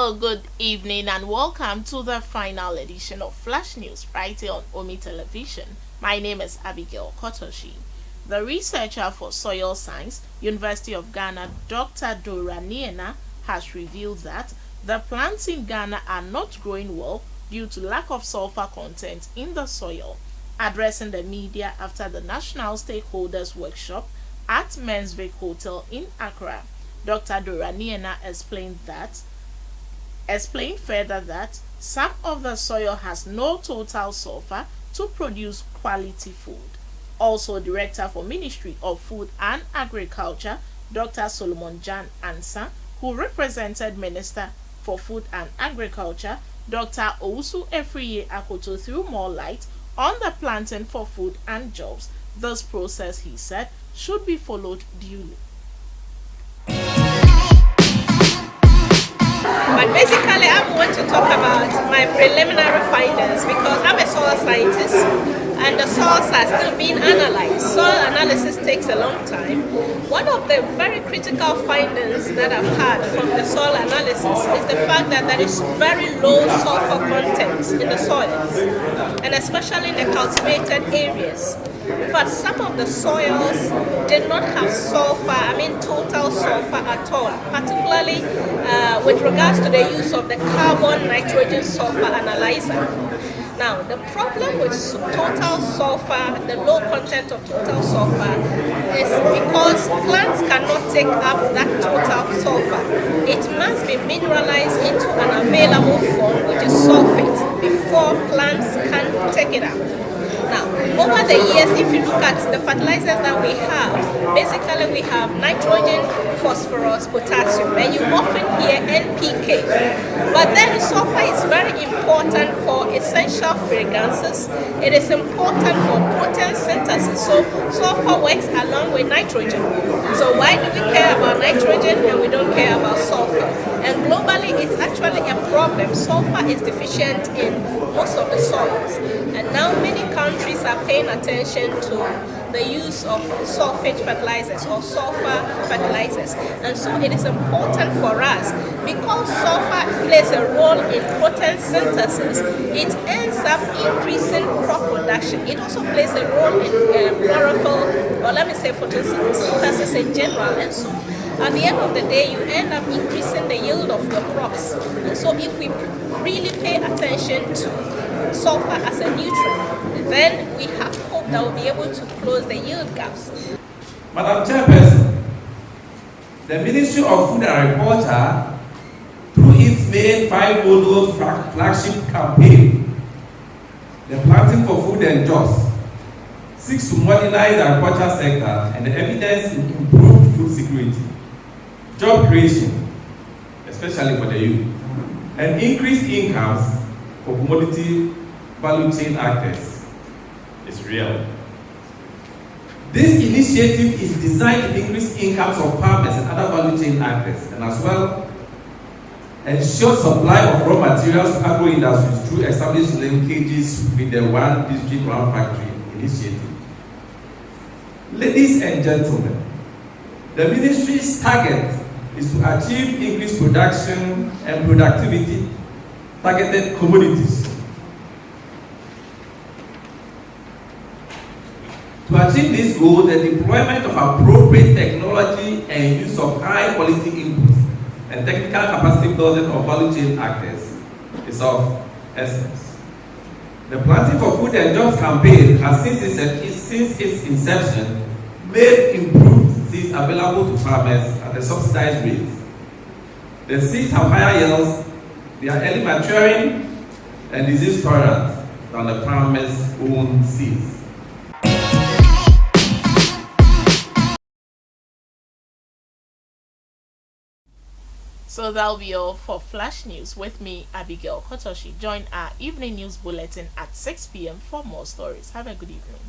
Hello, good evening, and welcome to the final edition of Flash News right here on Omi Television. My name is Abigail Kotoshi. The researcher for soil science, University of Ghana, Dr. Dora Niena, has revealed that the plants in Ghana are not growing well due to lack of sulfur content in the soil. Addressing the media after the National Stakeholders Workshop at Mensvik Hotel in Accra, Dr. Dora Niena explained further that some of the soil has no total sulfur to produce quality food. Also, Director for Ministry of Food and Agriculture, Dr. Solomon Jan Ansa, who represented Minister for Food and Agriculture, Dr. Owusu Efriye Akoto, threw more light on the planting for food and jobs. This process, he said, should be followed duly. But basically, I want to talk about my preliminary findings because I'm a soil scientist and the soils are still being analyzed. Soil analysis takes a long time. One of the very critical findings that I've had from the soil analysis is the fact that there is very low sulfur content in the soils, and especially in the cultivated areas. In fact, some of the soils did not have sulfur, total sulfur at all, particularly with regards to the use of the carbon nitrogen sulfur analyzer. Now, the problem with total sulfur, the low content of total sulfur, is because plants cannot take up that total sulfur. It must be mineralized into an available form, which is sulfate, before plants can take it up. Now, over the years, if you look at the fertilizers that we have, basically we have nitrogen, phosphorus, potassium, and you often hear NPK. But then sulfur is very important for essential fragrances. It is important for protein synthesis. So sulfur works along with nitrogen. So why do we care about nitrogen and we don't care about sulfur? And globally, it's actually a problem. Sulfur is deficient in most of the soils. And now many countries are paying attention to the use of sulfate fertilizers or sulfur fertilizers. And so it is important for us, because sulfur plays a role in protein synthesis, it ends up increasing crop production. It also plays a role in chlorophyll, or let me say photosynthesis in general. And so at the end of the day, you end up increasing the yield of your crops. And so if we really pay attention to sulfur as a nutrient, then we have hope that we'll be able to close the yield gaps. Madam Chairperson, the Ministry of Food and Agriculture, through its main 5-module flagship campaign, the Planting for Food and Jobs, seeks to modernize the agriculture sector and the evidence in improved food security, job creation, especially for the youth, and increased incomes for commodity value chain actors is real. This initiative is designed to increase incomes of farmers and other value chain actors, and as well ensure supply of raw materials to agro industries through established linkages with the One District, One Factory initiative. Ladies and gentlemen, the ministry's target is to achieve increased production and productivity targeted commodities. To achieve this goal, the deployment of appropriate technology and use of high quality inputs and technical capacity building of value chain actors is of essence. The Planting for Food and Jobs campaign has since its inception made improved seeds available to farmers at a subsidized rate. The seeds have higher yields, they are early maturing and disease tolerant than the farmers' own seeds. So that'll be all for Flash News with me, Abigail Kotoshi. Join our evening news bulletin at 6 p.m. for more stories. Have a good evening.